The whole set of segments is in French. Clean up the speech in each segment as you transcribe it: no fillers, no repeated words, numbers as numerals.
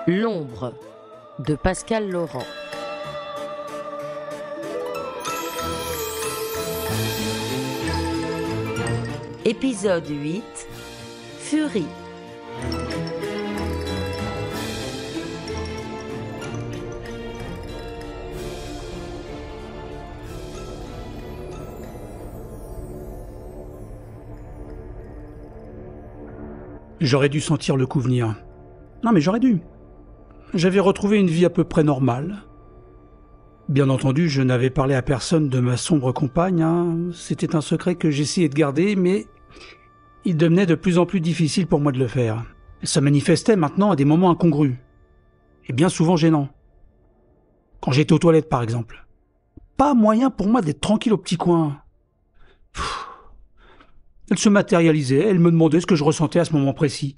L'ombre de Pascal Laurent. Épisode 8. Furie. J'aurais dû sentir le coup venir. Non mais j'aurais dû. J'avais retrouvé une vie à peu près normale. Bien entendu, je n'avais parlé à personne de ma sombre compagne. C'était un secret que j'essayais de garder, mais il devenait de plus en plus difficile pour moi de le faire. Ça manifestait maintenant à des moments incongrus. Et bien souvent gênants. Quand j'étais aux toilettes, par exemple. Pas moyen pour moi d'être tranquille au petit coin. Elle se matérialisait, elle me demandait ce que je ressentais à ce moment précis.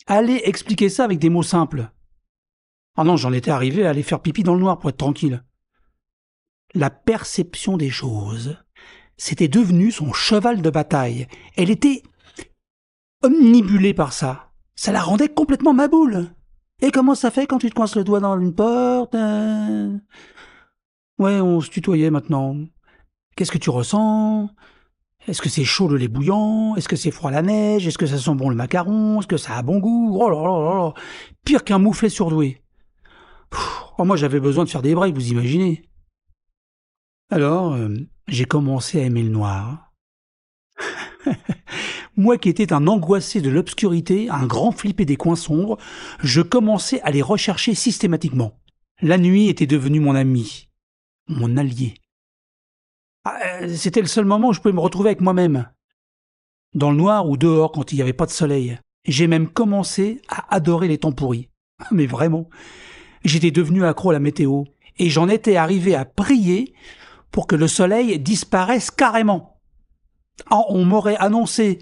Allez expliquer ça avec des mots simples. Ah non, j'en étais arrivé à aller faire pipi dans le noir pour être tranquille. La perception des choses, c'était devenu son cheval de bataille. Elle était omnibulée par ça. Ça la rendait complètement maboule. Et comment ça fait quand tu te coinces le doigt dans une porte Ouais, on se tutoyait maintenant. Qu'est-ce que tu ressens ? Est-ce que c'est chaud le lait bouillant ? Est-ce que c'est froid la neige ? Est-ce que ça sent bon le macaron ? Est-ce que ça a bon goût ? Oh là là là là. Pire qu'un mouflet surdoué. Oh, moi j'avais besoin de faire des breaks, vous imaginez. Alors, j'ai commencé à aimer le noir. Moi qui étais un angoissé de l'obscurité, un grand flippé des coins sombres, je commençais à les rechercher systématiquement. La nuit était devenue mon ami, mon allié. C'était le seul moment où je pouvais me retrouver avec moi-même. Dans le noir ou dehors quand il n'y avait pas de soleil. J'ai même commencé à adorer les temps pourris. Mais vraiment, j'étais devenu accro à la météo. Et j'en étais arrivé à prier pour que le soleil disparaisse carrément. On m'aurait annoncé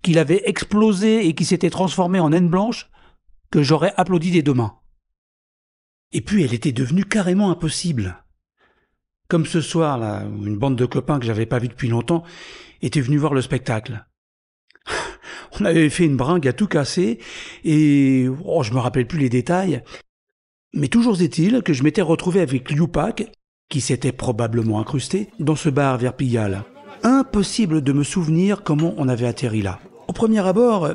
qu'il avait explosé et qu'il s'était transformé en naine blanche, que j'aurais applaudi des deux mains. Et puis elle était devenue carrément impossible. Comme ce soir, là, une bande de copains que j'avais pas vus depuis longtemps était venue voir le spectacle. On avait fait une bringue à tout casser et je me rappelle plus les détails. Mais toujours est-il que je m'étais retrouvé avec Liupak, qui s'était probablement incrusté dans ce bar vers Pigalle. Impossible de me souvenir comment on avait atterri là. Au premier abord,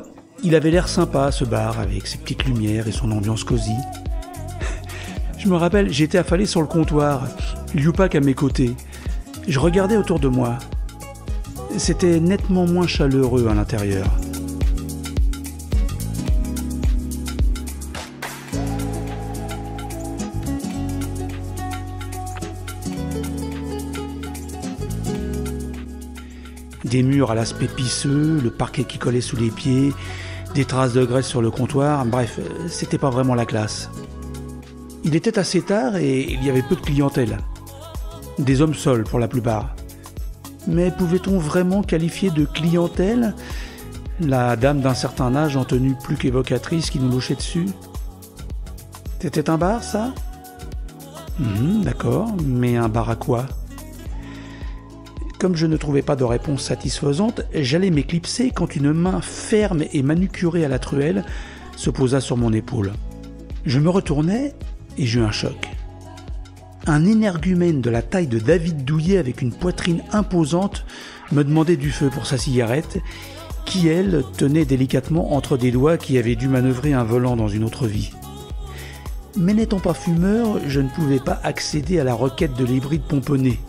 il avait l'air sympa ce bar avec ses petites lumières et son ambiance cosy. Je me rappelle, j'étais affalé sur le comptoir, Liupak à mes côtés. Je regardais autour de moi. C'était nettement moins chaleureux à l'intérieur. Des murs à l'aspect pisseux, le parquet qui collait sous les pieds, des traces de graisse sur le comptoir, bref, c'était pas vraiment la classe. Il était assez tard et il y avait peu de clientèle. Des hommes seuls pour la plupart. Mais pouvait-on vraiment qualifier de clientèle la dame d'un certain âge en tenue plus qu'évocatrice qui nous louchait dessus ? C'était un bar, ça ? D'accord, mais un bar à quoi ? Comme je ne trouvais pas de réponse satisfaisante, j'allais m'éclipser quand une main ferme et manucurée à la truelle se posa sur mon épaule. Je me retournai et j'eus un choc. Un énergumène de la taille de David Douillet avec une poitrine imposante me demandait du feu pour sa cigarette, qui, elle, tenait délicatement entre des doigts qui avaient dû manœuvrer un volant dans une autre vie. Mais n'étant pas fumeur, je ne pouvais pas accéder à la requête de l'hybride pomponné.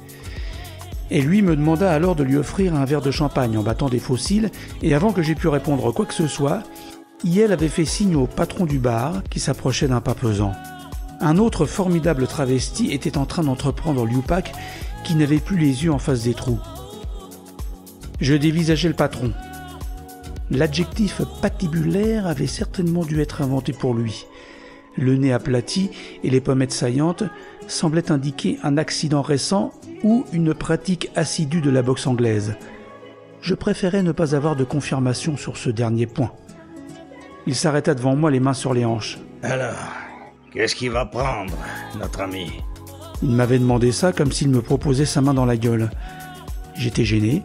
Et lui me demanda alors de lui offrir un verre de champagne en battant des fossiles, et avant que j'aie pu répondre quoi que ce soit, Iel avait fait signe au patron du bar qui s'approchait d'un pas pesant. Un autre formidable travesti était en train d'entreprendre Liupak qui n'avait plus les yeux en face des trous. Je dévisageais le patron. L'adjectif patibulaire avait certainement dû être inventé pour lui. Le nez aplati et les pommettes saillantes semblaient indiquer un accident récent ou une pratique assidue de la boxe anglaise. Je préférais ne pas avoir de confirmation sur ce dernier point. Il s'arrêta devant moi, les mains sur les hanches. Alors, qu'est-ce qu'il va prendre, notre ami ? Il m'avait demandé ça comme s'il me proposait sa main dans la gueule. J'étais gêné.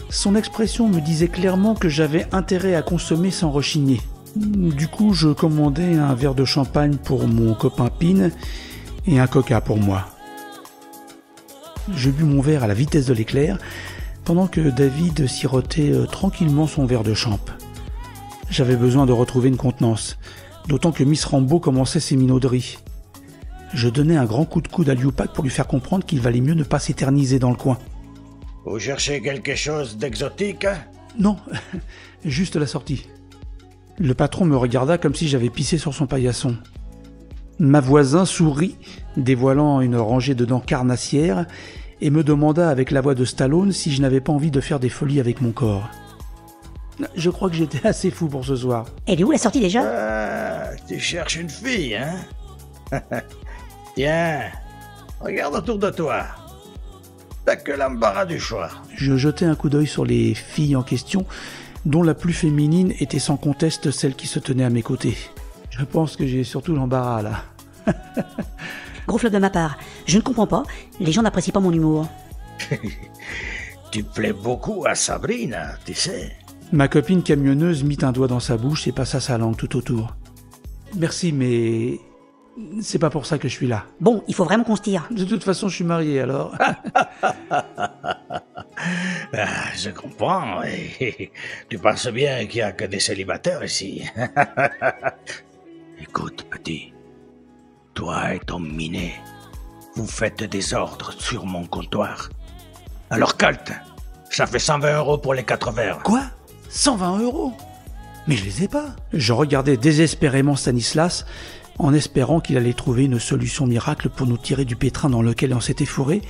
Son expression me disait clairement que j'avais intérêt à consommer sans rechigner. Du coup, je commandai un verre de champagne pour mon copain Pin et un coca pour moi. Je bus mon verre à la vitesse de l'éclair, pendant que David sirotait tranquillement son verre de champ. J'avais besoin de retrouver une contenance, d'autant que Miss Rambo commençait ses minauderies. Je donnai un grand coup de coude à Liupac pour lui faire comprendre qu'il valait mieux ne pas s'éterniser dans le coin. Vous cherchez quelque chose d'exotique? Non, juste la sortie. Le patron me regarda comme si j'avais pissé sur son paillasson. Ma voisin sourit, dévoilant une rangée de dents carnassières, et me demanda avec la voix de Stallone si je n'avais pas envie de faire des folies avec mon corps. Je crois que j'étais assez fou pour ce soir. Elle est où la sortie déjà? Tu cherches une fille, hein? Tiens, regarde autour de toi. T'as que l'embarras du choix. Je jetai un coup d'œil sur les filles en question, dont la plus féminine était sans conteste celle qui se tenait à mes côtés. Je pense que j'ai surtout l'embarras, là. Gros flop de ma part. Je ne comprends pas, les gens n'apprécient pas mon humour. Tu plais beaucoup à Sabrina, tu sais. Ma copine camionneuse mit un doigt dans sa bouche et passa sa langue tout autour. Merci, mais c'est pas pour ça que je suis là. Bon, il faut vraiment qu'on se tire. De toute façon, je suis marié, alors. Je comprends. Tu penses bien qu'il n'y a que des célibataires ici. Écoute, petit. Toi et ton minet, vous faites des ordres sur mon comptoir. Alors calte, ça fait 120 € pour les 4 verres. Quoi ? 120 €? Mais je les ai pas. Je regardais désespérément Stanislas, en espérant qu'il allait trouver une solution miracle pour nous tirer du pétrin dans lequel on s'était fourré,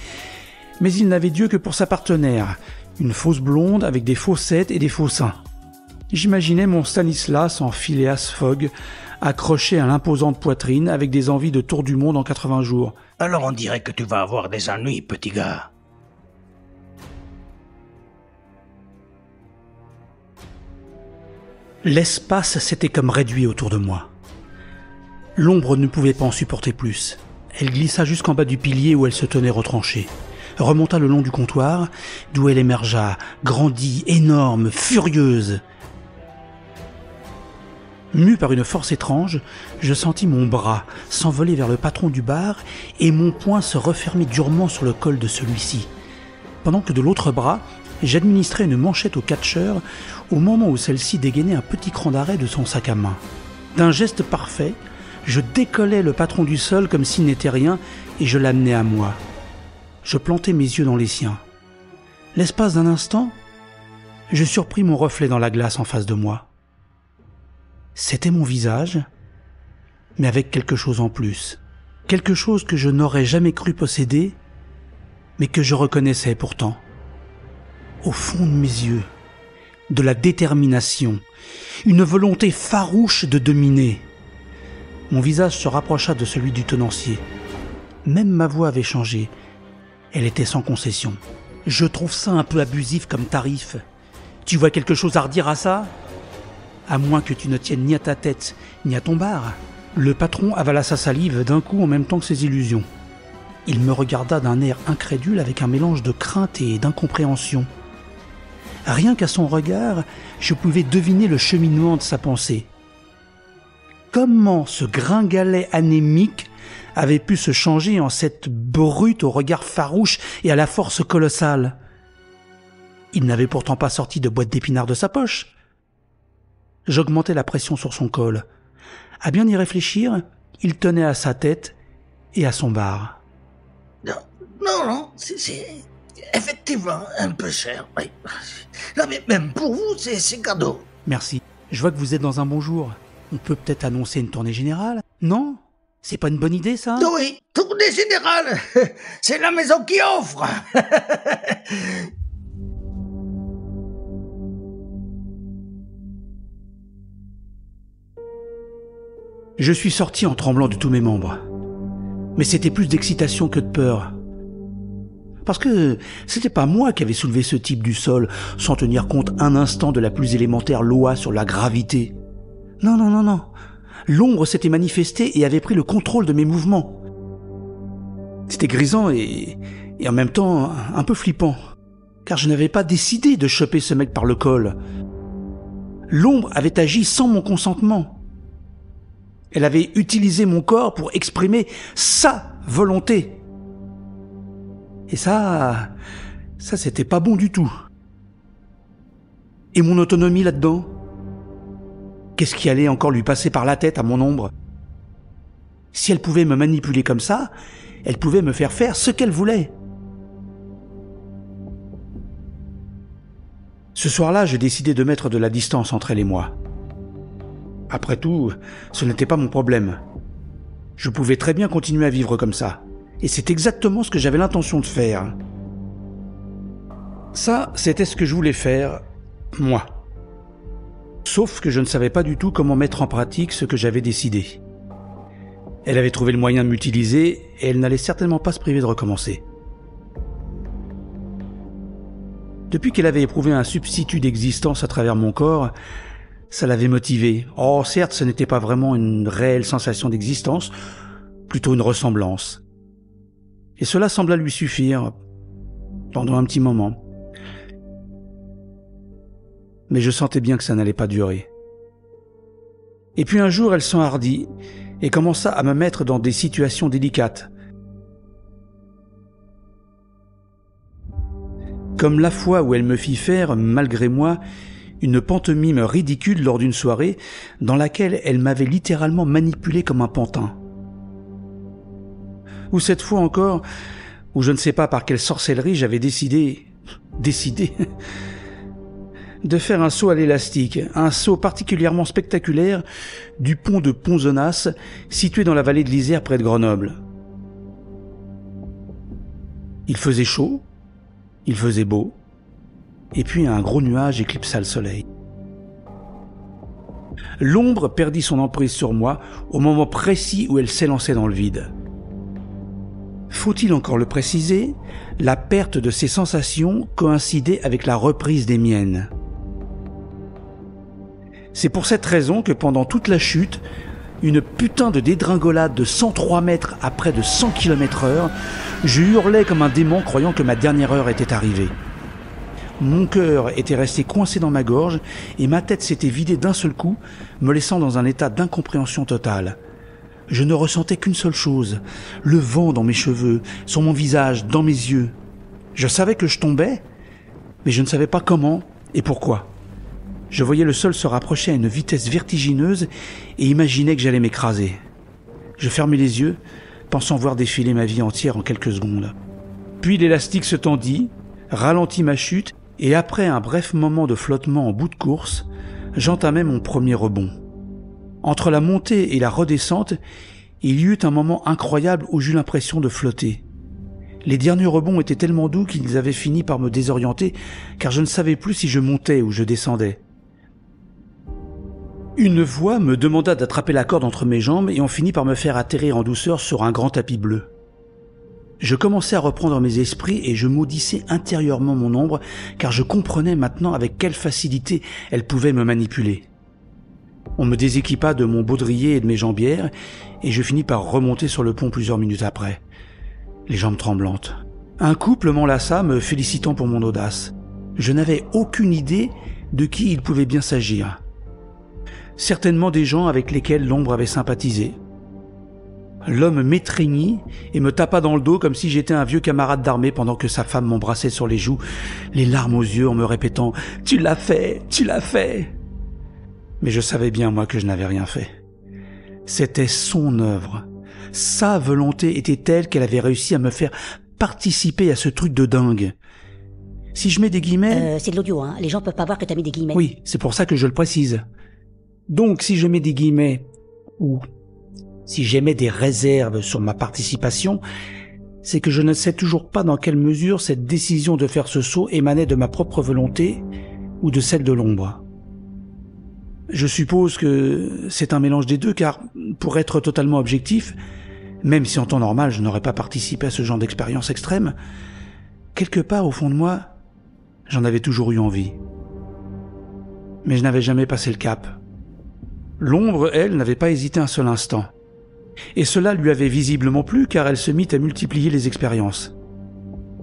mais il n'avait Dieu que pour sa partenaire, une fausse blonde avec des faussettes et des faux seins. J'imaginais mon Stanislas en Phileas Fogg, accroché à l'imposante poitrine avec des envies de tour du monde en 80 jours. Alors on dirait que tu vas avoir des ennuis, petit gars. L'espace s'était comme réduit autour de moi. L'ombre ne pouvait pas en supporter plus. Elle glissa jusqu'en bas du pilier où elle se tenait retranchée, remonta le long du comptoir, d'où elle émergea, grandie, énorme, furieuse. Mu par une force étrange, je sentis mon bras s'envoler vers le patron du bar et mon poing se refermer durement sur le col de celui-ci, pendant que de l'autre bras, j'administrais une manchette au catcheur au moment où celle-ci dégainait un petit cran d'arrêt de son sac à main. D'un geste parfait, je décollais le patron du sol comme s'il n'était rien et je l'amenais à moi. Je plantai mes yeux dans les siens. L'espace d'un instant, je surpris mon reflet dans la glace en face de moi. C'était mon visage, mais avec quelque chose en plus. Quelque chose que je n'aurais jamais cru posséder, mais que je reconnaissais pourtant. Au fond de mes yeux, de la détermination, une volonté farouche de dominer. Mon visage se rapprocha de celui du tenancier. Même ma voix avait changé. Elle était sans concession. Je trouve ça un peu abusif comme tarif. Tu vois quelque chose à redire à ça ? À moins que tu ne tiennes ni à ta tête, ni à ton bar. Le patron avala sa salive d'un coup en même temps que ses illusions. Il me regarda d'un air incrédule avec un mélange de crainte et d'incompréhension. Rien qu'à son regard, je pouvais deviner le cheminement de sa pensée. Comment ce gringalet anémique avait pu se changer en cette brute au regard farouche et à la force colossale ? Il n'avait pourtant pas sorti de boîte d'épinards de sa poche. J'augmentais la pression sur son col. À bien y réfléchir, il tenait à sa tête et à son bar. Non, c'est effectivement un peu cher. Oui. Non, mais même pour vous, c'est cadeau. Merci. Je vois que vous êtes dans un bon jour. On peut peut-être annoncer une tournée générale ? Non ? C'est pas une bonne idée, ça ? Oui, tournée générale. C'est la maison qui offre. Je suis sorti en tremblant de tous mes membres. Mais c'était plus d'excitation que de peur. Parce que c'était pas moi qui avais soulevé ce type du sol sans tenir compte un instant de la plus élémentaire loi sur la gravité. Non. L'ombre s'était manifestée et avait pris le contrôle de mes mouvements. C'était grisant et en même temps un peu flippant, car je n'avais pas décidé de choper ce mec par le col. L'ombre avait agi sans mon consentement. Elle avait utilisé mon corps pour exprimer sa volonté. Et ça c'était pas bon du tout. Et mon autonomie là-dedans? Qu'est-ce qui allait encore lui passer par la tête à mon ombre? Si elle pouvait me manipuler comme ça, elle pouvait me faire faire ce qu'elle voulait. Ce soir-là, je décidai de mettre de la distance entre elle et moi. Après tout, ce n'était pas mon problème. Je pouvais très bien continuer à vivre comme ça. Et c'est exactement ce que j'avais l'intention de faire. Ça, c'était ce que je voulais faire, moi. Sauf que je ne savais pas du tout comment mettre en pratique ce que j'avais décidé. Elle avait trouvé le moyen de m'utiliser et elle n'allait certainement pas se priver de recommencer. Depuis qu'elle avait éprouvé un substitut d'existence à travers mon corps, ça l'avait motivée. Oh, certes, ce n'était pas vraiment une réelle sensation d'existence, plutôt une ressemblance. Et cela sembla lui suffire, pendant un petit moment. Mais je sentais bien que ça n'allait pas durer. Et puis un jour, elle s'enhardit et commença à me mettre dans des situations délicates. Comme la fois où elle me fit faire, malgré moi, une pantomime ridicule lors d'une soirée dans laquelle elle m'avait littéralement manipulé comme un pantin. Ou cette fois encore, où je ne sais pas par quelle sorcellerie j'avais décidé de faire un saut à l'élastique, un saut particulièrement spectaculaire du pont de Pont-Zenas, situé dans la vallée de l'Isère près de Grenoble. Il faisait chaud, il faisait beau, et puis un gros nuage éclipsa le soleil. L'ombre perdit son emprise sur moi au moment précis où elle s'élançait dans le vide. Faut-il encore le préciser, la perte de ses sensations coïncidait avec la reprise des miennes. C'est pour cette raison que pendant toute la chute, une putain de dédringolade de 103 mètres à près de 100 km/h, je hurlais comme un démon croyant que ma dernière heure était arrivée. Mon cœur était resté coincé dans ma gorge et ma tête s'était vidée d'un seul coup, me laissant dans un état d'incompréhension totale. Je ne ressentais qu'une seule chose, le vent dans mes cheveux, sur mon visage, dans mes yeux. Je savais que je tombais, mais je ne savais pas comment et pourquoi. Je voyais le sol se rapprocher à une vitesse vertigineuse et imaginais que j'allais m'écraser. Je fermais les yeux, pensant voir défiler ma vie entière en quelques secondes. Puis l'élastique se tendit, ralentit ma chute, et après un bref moment de flottement en bout de course, j'entamai mon premier rebond. Entre la montée et la redescente, il y eut un moment incroyable où j'eus l'impression de flotter. Les derniers rebonds étaient tellement doux qu'ils avaient fini par me désorienter, car je ne savais plus si je montais ou je descendais. Une voix me demanda d'attraper la corde entre mes jambes et on finit par me faire atterrir en douceur sur un grand tapis bleu. Je commençais à reprendre mes esprits et je maudissais intérieurement mon ombre, car je comprenais maintenant avec quelle facilité elle pouvait me manipuler. On me déséquipa de mon baudrier et de mes jambières et je finis par remonter sur le pont plusieurs minutes après, les jambes tremblantes. Un couple m'enlaça, me félicitant pour mon audace. Je n'avais aucune idée de qui il pouvait bien s'agir. Certainement des gens avec lesquels l'ombre avait sympathisé. L'homme m'étreignit et me tapa dans le dos comme si j'étais un vieux camarade d'armée pendant que sa femme m'embrassait sur les joues, les larmes aux yeux en me répétant « Tu l'as fait, tu l'as fait !» Mais je savais bien, moi, que je n'avais rien fait. C'était son œuvre. Sa volonté était telle qu'elle avait réussi à me faire participer à ce truc de dingue. Si je mets des guillemets... C'est de l'audio, hein. Les gens peuvent pas voir que t'as mis des guillemets. Oui, c'est pour ça que je le précise. Donc, si je mets des guillemets, ou si j'émets des réserves sur ma participation, c'est que je ne sais toujours pas dans quelle mesure cette décision de faire ce saut émanait de ma propre volonté ou de celle de l'ombre. Je suppose que c'est un mélange des deux, car, pour être totalement objectif, même si en temps normal je n'aurais pas participé à ce genre d'expérience extrême, quelque part au fond de moi, j'en avais toujours eu envie. Mais je n'avais jamais passé le cap. L'ombre, elle, n'avait pas hésité un seul instant. Et cela lui avait visiblement plu car elle se mit à multiplier les expériences.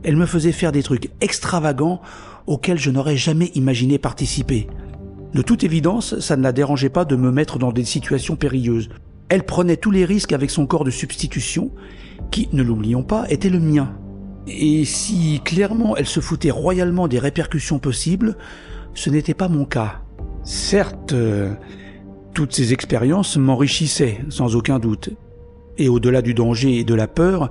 Elle me faisait faire des trucs extravagants auxquels je n'aurais jamais imaginé participer. De toute évidence, ça ne la dérangeait pas de me mettre dans des situations périlleuses. Elle prenait tous les risques avec son corps de substitution, qui, ne l'oublions pas, était le mien. Et si clairement elle se foutait royalement des répercussions possibles, ce n'était pas mon cas. Certes, toutes ces expériences m'enrichissaient, sans aucun doute. Et au-delà du danger et de la peur,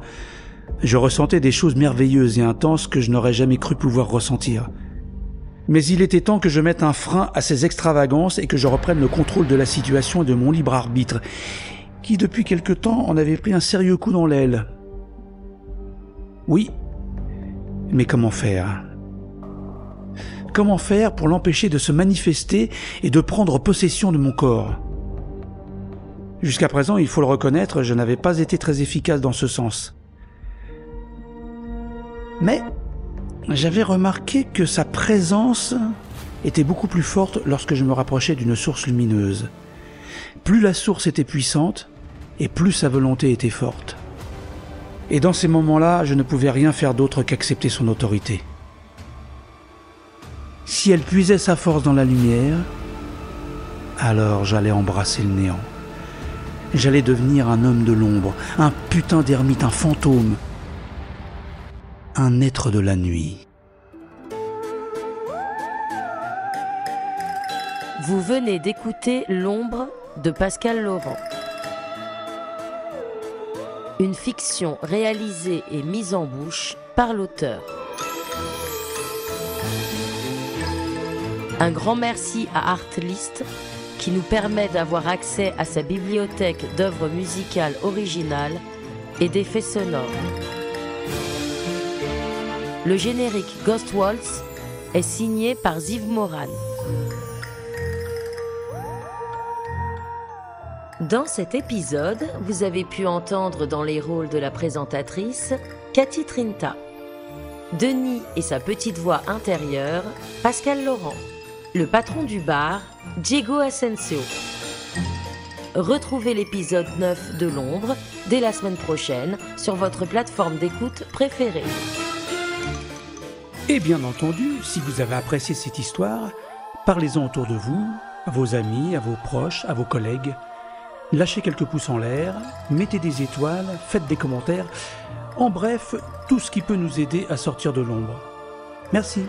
je ressentais des choses merveilleuses et intenses que je n'aurais jamais cru pouvoir ressentir. Mais il était temps que je mette un frein à ces extravagances et que je reprenne le contrôle de la situation et de mon libre arbitre, qui depuis quelque temps en avait pris un sérieux coup dans l'aile. Oui, mais comment faire ? Comment faire pour l'empêcher de se manifester et de prendre possession de mon corps ? Jusqu'à présent, il faut le reconnaître, je n'avais pas été très efficace dans ce sens. Mais j'avais remarqué que sa présence était beaucoup plus forte lorsque je me rapprochais d'une source lumineuse. Plus la source était puissante, et plus sa volonté était forte. Et dans ces moments-là, je ne pouvais rien faire d'autre qu'accepter son autorité. Si elle puisait sa force dans la lumière, alors j'allais embrasser le néant. J'allais devenir un homme de l'ombre, un putain d'ermite, un fantôme, un être de la nuit. Vous venez d'écouter L'ombre de Pascal Laurent. Une fiction réalisée et mise en bouche par l'auteur. Un grand merci à Artlist qui nous permet d'avoir accès à sa bibliothèque d'œuvres musicales originales et d'effets sonores. Le générique Ghost Waltz est signé par Ziv Moran. Dans cet épisode, vous avez pu entendre dans les rôles de la présentatrice Cathy Trinta, Denis et sa petite voix intérieure, Pascal Laurent, le patron du bar, Diego Asensio. Retrouvez l'épisode 9 de L'ombre dès la semaine prochaine sur votre plateforme d'écoute préférée. Et bien entendu, si vous avez apprécié cette histoire, parlez-en autour de vous, à vos amis, à vos proches, à vos collègues. Lâchez quelques pouces en l'air, mettez des étoiles, faites des commentaires. En bref, tout ce qui peut nous aider à sortir de l'ombre. Merci.